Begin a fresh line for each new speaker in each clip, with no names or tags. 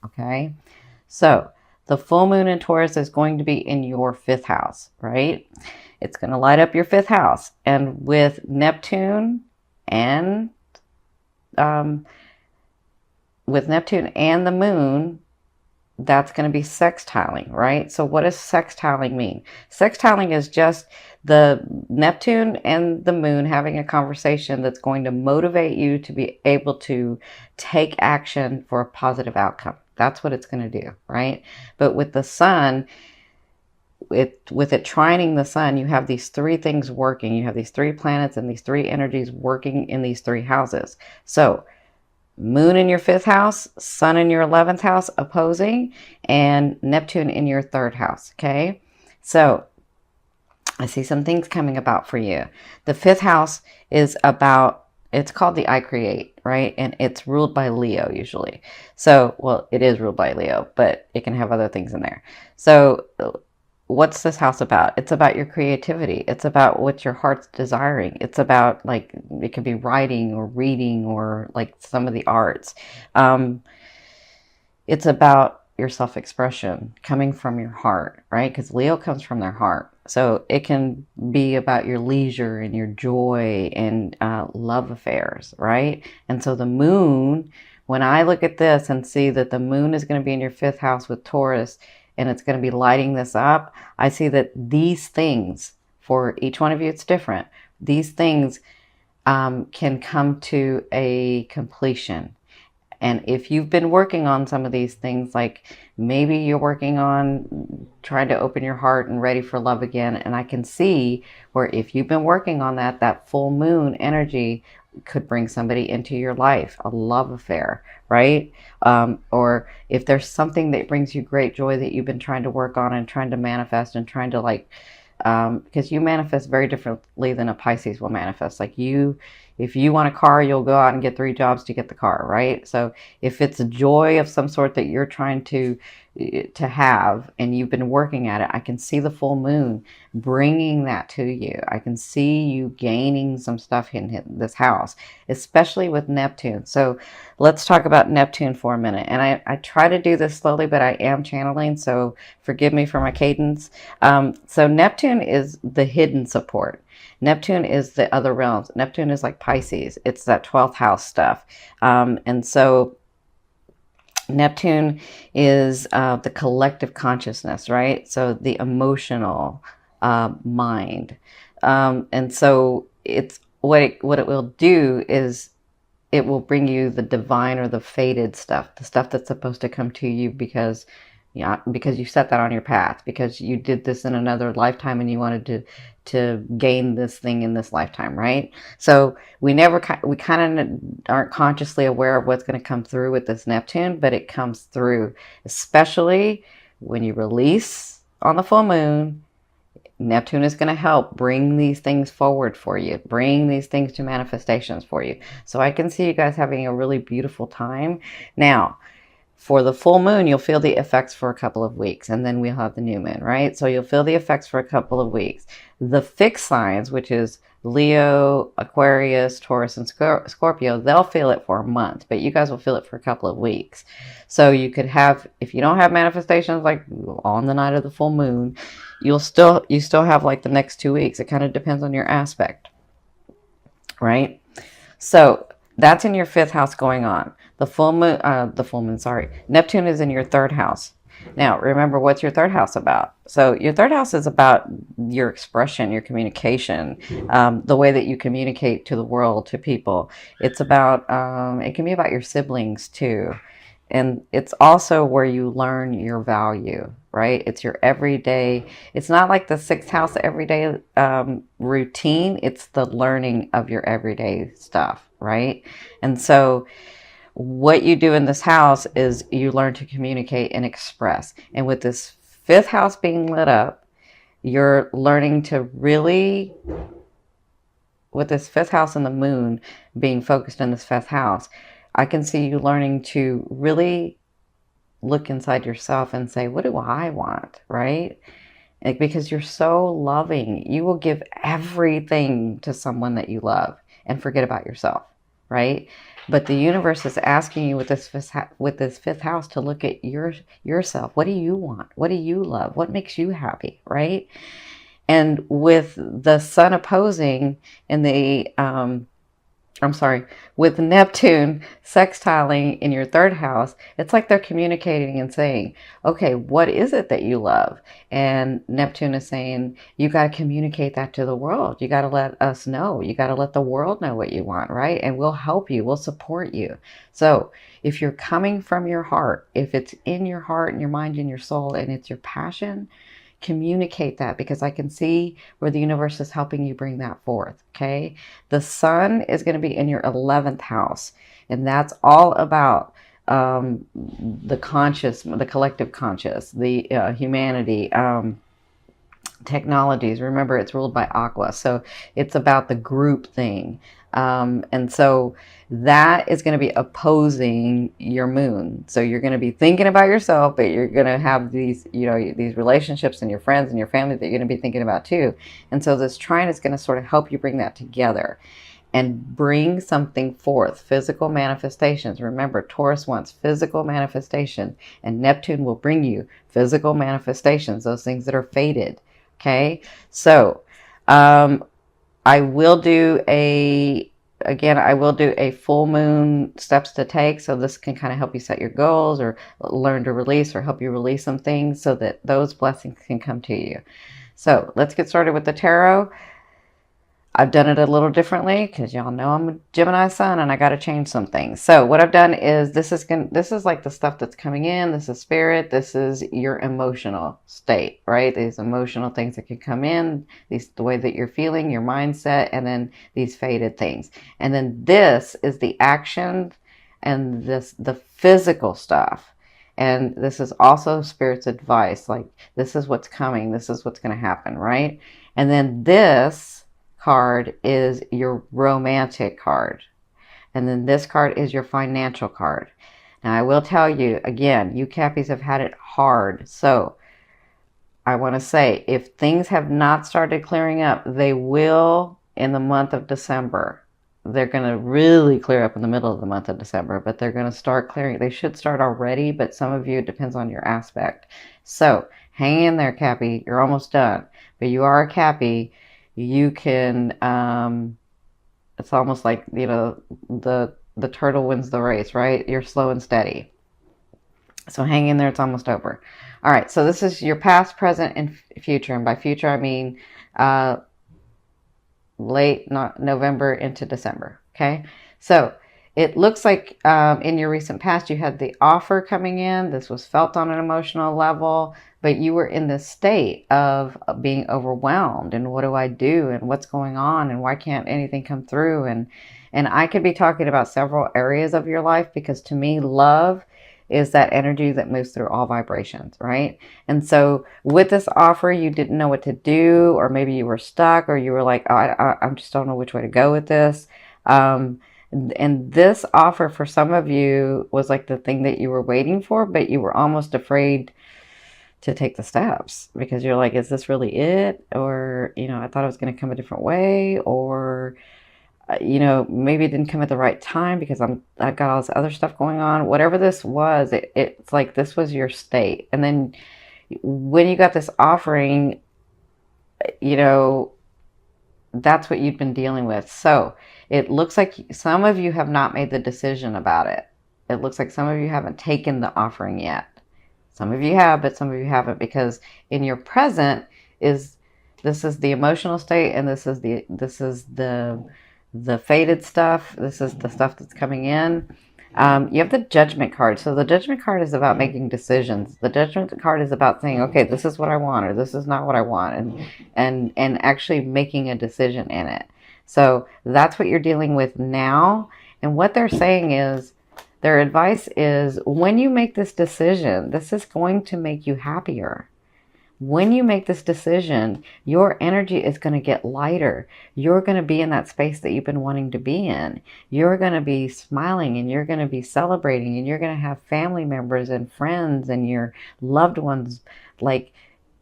okay? So the full moon in Taurus is going to be in your 5th house, right? It's going to light up your 5th house. And with Neptune and um, the moon, that's going to be sextiling, right? So what does sextiling mean? Sextiling is just the Neptune and the moon having a conversation that's going to motivate you to be able to take action for a positive outcome. That's what it's going to do, right? But with the sun, with it trining the sun, you have these 3 things working. You have these 3 planets and these 3 energies working in these 3 houses. So moon in your 5th house, sun in your 11th house opposing, and Neptune in your 3rd house, okay? So I see some things coming about for you. The 5th house is about, it's called the I create, right? And it's ruled by Leo usually. So, well, it is ruled by Leo, but it can have other things in there. So what's this house about? It's about your creativity. It's about what your heart's desiring. It's about, like, it could be writing or reading or like some of the arts. It's about your self-expression coming from your heart, right? Because Leo comes from their heart. So it can be about your leisure and your joy and love affairs, right? And so the moon, when I look at this and see that the moon is going to be in your 5th house with Taurus, and it's going to be lighting this up, I see that these things, for each one of you, it's different. These things can come to a completion. And if you've been working on some of these things, like maybe you're working on trying to open your heart and ready for love again, and I can see where if you've been working on that, that full moon energy could bring somebody into your life, a love affair, right? Or if there's something that brings you great joy that you've been trying to work on and trying to manifest and trying to, like, because you manifest very differently than a Pisces will manifest. Like, if you want a car, you'll go out and get 3 jobs to get the car, right? So if it's a joy of some sort that you're trying to have and you've been working at it, I can see the full moon bringing that to you. I can see you gaining some stuff in this house, especially with Neptune. So let's talk about Neptune for a minute. And I try to do this slowly, but I am channeling, so forgive me for my cadence. So Neptune is the hidden support. Neptune is the other realms. Neptune is like Pisces. It's that 12th house stuff. And so Neptune is the collective consciousness, right? So the emotional mind. And so it's what it will do is it will bring you the divine or the fated stuff, the stuff that's supposed to come to you because you set that on your path, because you did this in another lifetime and you wanted to gain this thing in this lifetime, right? So we kind of aren't consciously aware of what's going to come through with this Neptune, but it comes through, especially when you release on the full moon. Neptune is going to help bring these things forward for you, bring these things to manifestations for you. So I can see you guys having a really beautiful time. Now, for the full moon, you'll feel the effects for a couple of weeks, and then we'll have the new moon, right? So you'll feel the effects for a couple of weeks. The fixed signs, which is Leo, Aquarius, Taurus, and Scorpio, they'll feel it for a month, but you guys will feel it for a couple of weeks. So you could have, if you don't have manifestations like on the night of the full moon, you still have like the next 2 weeks. It kind of depends on your aspect, right? So that's in your 5th house going on. Neptune is in your 3rd house. Now, remember, what's your 3rd house about? So your 3rd house is about your expression, your communication, the way that you communicate to the world, to people. It's about, it can be about your siblings too. And it's also where you learn your value, right? It's your everyday, it's not like the 6th house everyday routine. It's the learning of your everyday stuff, right? And so what you do in this house is you learn to communicate and express. And with this 5th house being lit up, you're learning to really, with this 5th house and the moon being focused in this 5th house, I can see you learning to really look inside yourself and say, what do I want, right? Because you're so loving, you will give everything to someone that you love and forget about yourself, right? But the universe is asking you with this fifth house to look at yourself. What do you want? What do you love? What makes you happy, right? And with the sun opposing in the I'm sorry, with Neptune sextiling in your third house, it's like they're communicating and saying, okay, what is it that you love? And Neptune is saying, you got to communicate that to the world. You got to let us know. You got to let the world know what you want, right? And we'll help you. We'll support you. So if you're coming from your heart, if it's in your heart and your mind and your soul and it's your passion, communicate that, because I can see where the universe is helping you bring that forth. Okay. The sun is going to be in your 11th house, and that's all about the conscious, the collective conscious, the humanity, technologies. Remember, it's ruled by Aqua, so it's about the group thing. And so that is going to be opposing your moon. So you're going to be thinking about yourself, but you're going to have these, you know, these relationships and your friends and your family that you're going to be thinking about too. And so this trine is going to sort of help you bring that together and bring something forth, physical manifestations. Remember, Taurus wants physical manifestation, and Neptune will bring you physical manifestations, those things that are fated. Okay, so I will do a full moon steps to take. So this can kind of help you set your goals or learn to release, or help you release some things so that those blessings can come to you. So let's get started with the tarot. I've done it a little differently because y'all know I'm a Gemini sun and I got to change some things. So what I've done is this is like the stuff that's coming in. This is spirit. This is your emotional state, right? These emotional things that can come in, the way that you're feeling, your mindset, and then these faded things. And then this is the action and the physical stuff. And this is also spirit's advice. Like, this is what's coming. This is what's going to happen, right? And then this card is your romantic card. And then this card is your financial card. Now, I will tell you, again, you Cappies have had it hard. So I want to say, if things have not started clearing up, they will in the month of December. They're going to really clear up in the middle of the month of December, but they're going to start clearing. They should start already, but some of you, it depends on your aspect. So hang in there, Cappy. You're almost done. But you are a Cappy. You can, it's almost like, you know, the turtle wins the race, right? You're slow and steady. So hang in there. It's almost over. All right. So this is your past, present, and future. And by future, I mean late November into December. Okay. So it looks like in your recent past, you had the offer coming in. This was felt on an emotional level, but you were in this state of being overwhelmed. And what do I do? And what's going on? And why can't anything come through? And I could be talking about several areas of your life, because to me, love is that energy that moves through all vibrations, right? And so with this offer, you didn't know what to do, or maybe you were stuck, or you were like, oh, I just don't know which way to go with this. And this offer for some of you was like the thing that you were waiting for, but you were almost afraid to take the steps, because you're like, is this really it? Or, you know, I thought it was going to come a different way, or, you know, maybe it didn't come at the right time because I got all this other stuff going on. Whatever this was, it's like this was your state. And then when you got this offering, you know, that's what you've been dealing with. So it looks like some of you have not made the decision about it. It looks like some of you haven't taken the offering yet. Some of you have, but some of you haven't, because in your present this is the emotional state, and this is the faded stuff. This is the stuff that's coming in. You have the Judgment card. So the Judgment card is about making decisions. The Judgment card is about saying, okay, this is what I want, or this is not what I want, and actually making a decision in it. So that's what you're dealing with now. And what they're saying is, their advice is, when you make this decision, this is going to make you happier. When you make this decision, your energy is going to get lighter. You're going to be in that space that you've been wanting to be in. You're going to be smiling, and you're going to be celebrating, and you're going to have family members and friends and your loved ones like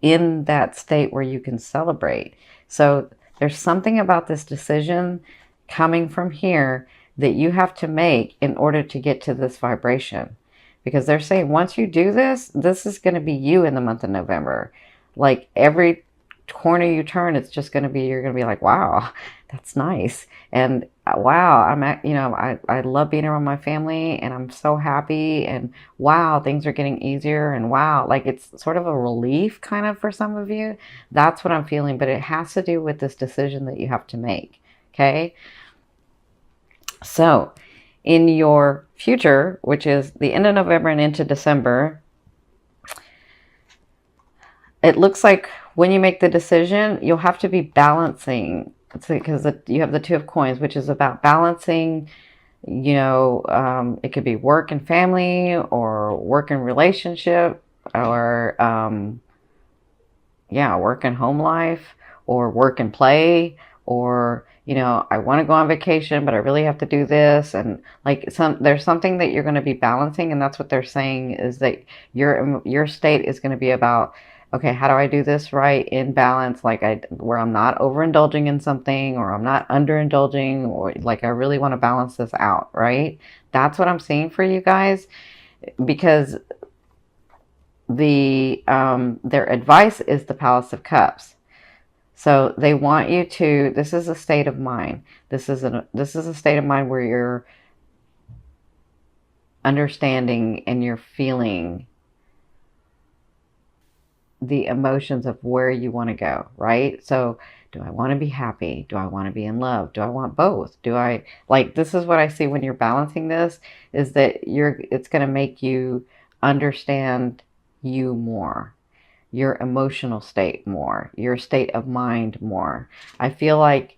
in that state where you can celebrate. So there's something about this decision coming from here that you have to make in order to get to this vibration. Because they're saying once you do this, this is going to be you in the month of November. Like every corner you turn, it's just going to be, you're going to be like, wow, that's nice. And wow, I love being around my family and I'm so happy. And wow, things are getting easier. And wow, like it's sort of a relief kind of for some of you. That's what I'm feeling. But it has to do with this decision that you have to make. Okay. So in your future, which is the end of November and into December, it looks like when you make the decision, you'll have to be balancing. Because you have the Two of Coins, which is about balancing, it could be work and family or work and relationship or, work and home life or work and play or, I want to go on vacation, but I really have to do this. And like there's something that you're going to be balancing. And that's what they're saying is that your state is going to be about, okay, how do I do this right in balance? Where I'm not overindulging in something or I'm not underindulging, or like I really want to balance this out, right? That's what I'm seeing for you guys, because their advice is the Palace of Cups. So they want you to, this is a state of mind. This is a state of mind where you're understanding and you're feeling the emotions of where you want to go, right? So do I want to be happy? Do I want to be in love? Do I want both? This is what I see when you're balancing this, is that it's going to make you understand you more, your emotional state more, your state of mind more. I feel like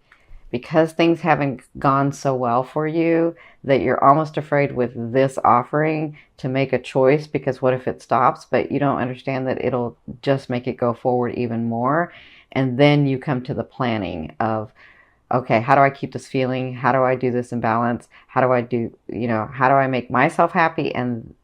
because things haven't gone so well for you, that you're almost afraid with this offering to make a choice, because what if it stops? But you don't understand that it'll just make it go forward even more. And then you come to the planning of, okay, how do I keep this feeling? How do I do this in balance? How do I make myself happy and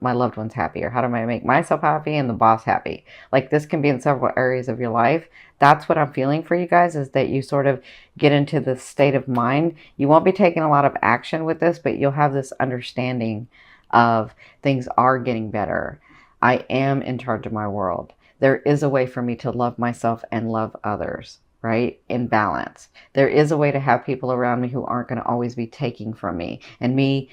my loved ones happy? Or how do I make myself happy and the boss happy? Like this can be in several areas of your life. That's what I'm feeling for you guys, is that you sort of get into this state of mind. You won't be taking a lot of action with this, but you'll have this understanding of things are getting better. I am in charge of my world. There is a way for me to love myself and love others, right? In balance. There is a way to have people around me who aren't going to always be taking from me. And me,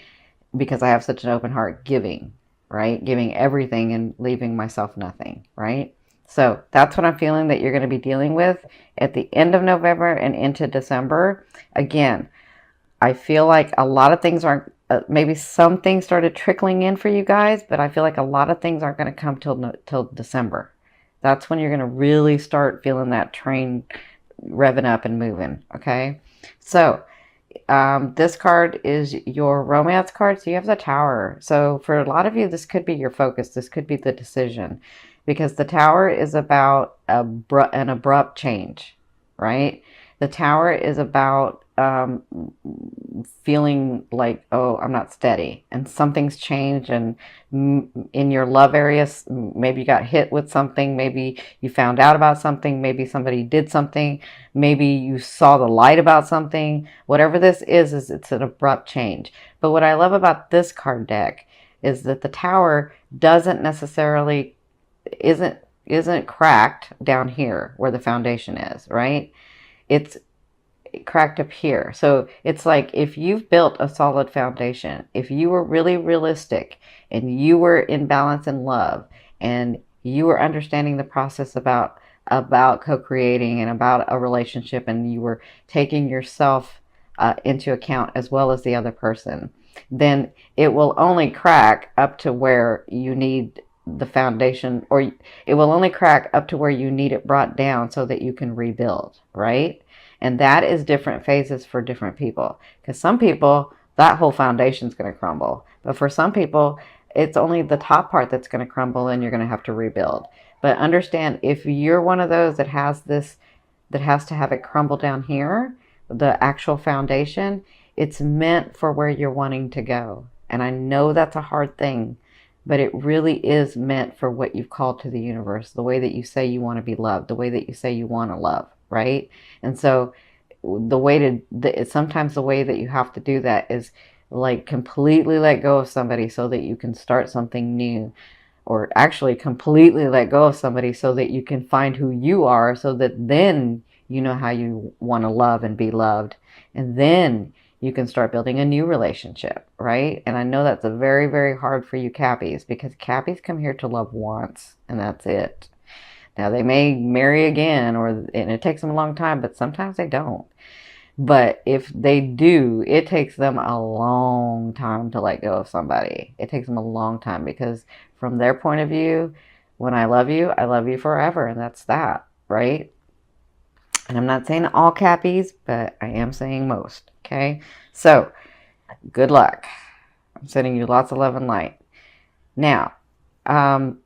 because I have such an open heart, giving, right? Giving everything and leaving myself nothing, right? So that's what I'm feeling that you're going to be dealing with at the end of November and into December. Again, I feel like a lot of things aren't, maybe some things started trickling in for you guys, but I feel like a lot of things aren't going to come till December. That's when you're going to really start feeling that train revving up and moving. Okay. So, this card is your romance card. So you have the Tower. So for a lot of you, this could be your focus. This could be the decision, because the Tower is about an abrupt change, right? The Tower is about feeling like, oh, I'm not steady and something's changed. And in your love areas, maybe you got hit with something. Maybe you found out about something. Maybe somebody did something. Maybe you saw the light about something. Whatever this is it's an abrupt change. But what I love about this card deck is that the Tower doesn't necessarily, isn't cracked down here where the foundation is, right? It's cracked up here. So it's like if you've built a solid foundation, if you were really realistic and you were in balance and love, and you were understanding the process about co-creating and about a relationship, and you were taking yourself into account as well as the other person, then it will only crack up to where you need the foundation, or it will only crack up to where you need it brought down so that you can rebuild, right? And that is different phases for different people. Because some people, that whole foundation is going to crumble. But for some people, it's only the top part that's going to crumble and you're going to have to rebuild. But understand, if you're one of those that has this, that has to have it crumble down here, the actual foundation, it's meant for where you're wanting to go. And I know that's a hard thing, but it really is meant for what you've called to the universe, the way that you say you want to be loved, the way that you say you want to love, right? And so the way sometimes the way that you have to do that is like completely let go of somebody so that you can start something new, or actually completely let go of somebody so that you can find who you are, so that then you know how you want to love and be loved, and then you can start building a new relationship, right? And I know that's a very, very hard for you Cappies, because Cappies come here to love once and that's it. Now they may marry again, and it takes them a long time, but sometimes they don't. But if they do, it takes them a long time to let go of somebody. It takes them a long time, because from their point of view, when I love you forever, and that's that, right? And I'm not saying all Cappies, but I am saying most, okay? So, good luck. I'm sending you lots of love and light. Now,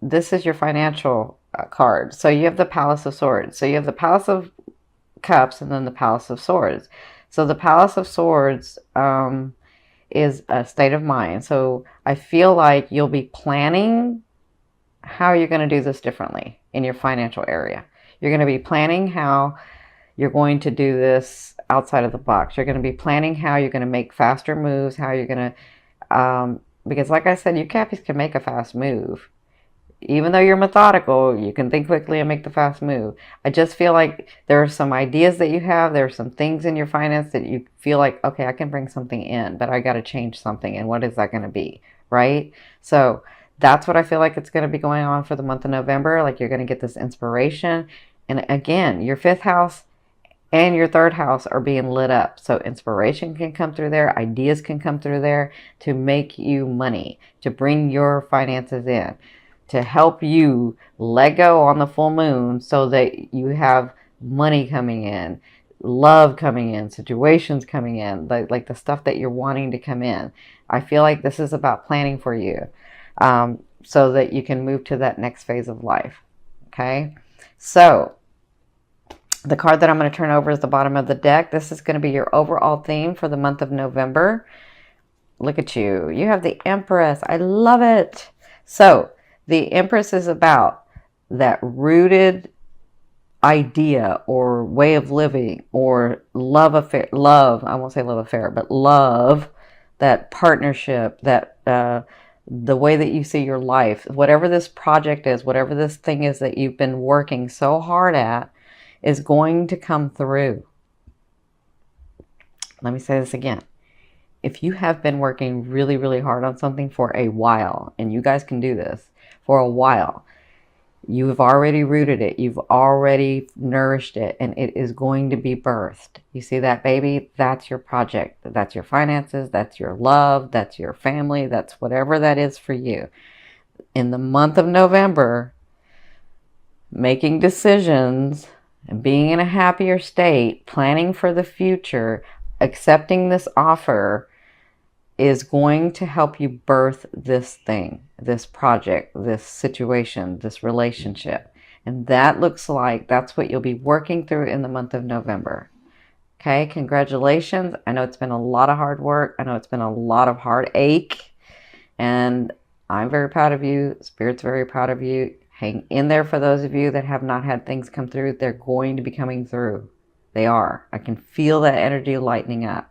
this is your financial card. So you have the Palace of Swords. So you have the Palace of Cups and then the Palace of Swords. So the Palace of Swords is a state of mind. So I feel like you'll be planning how you're going to do this differently in your financial area. You're going to be planning how you're going to do this outside of the box. You're going to be planning how you're going to make faster moves, how you're going to, because like I said, you Cappies can make a fast move. Even though you're methodical, you can think quickly and make the fast move. I just feel like there are some ideas that you have. There are some things in your finance that you feel like, okay, I can bring something in, but I got to change something. And what is that going to be, right? So that's what I feel like it's going to be going on for the month of November. Like you're going to get this inspiration. And again, your 5th house and your 3rd house are being lit up. So inspiration can come through there. Ideas can come through there to make you money, to bring your finances in, to help you let go on the full moon so that you have money coming in, love coming in, situations coming in, like the stuff that you're wanting to come in. I feel like this is about planning for you, so that you can move to that next phase of life. Okay, so the card that I'm going to turn over is the bottom of the deck. This is going to be your overall theme for the month of November. Look at you. You have the Empress. I love it. So the Empress is about that rooted idea or way of living or love affair. Love, I won't say love affair, but love, that partnership, that the way that you see your life, whatever this project is, whatever this thing is that you've been working so hard at, is going to come through. Let me say this again. If you have been working really, really hard on something for a while, and you guys can do this for a while, you've already rooted it, you've already nourished it, and it is going to be birthed. You see that, baby? That's your project. That's your finances. That's your love. That's your family. That's whatever that is for you. In the month of November, making decisions and being in a happier state, planning for the future, accepting this offer is going to help you birth this thing, this project, this situation, this relationship. And that looks like that's what you'll be working through in the month of November. Okay, congratulations. I know it's been a lot of hard work. I know it's been a lot of heartache. And I'm very proud of you. Spirit's very proud of you. Hang in there for those of you that have not had things come through. They're going to be coming through. They are. I can feel that energy lightening up.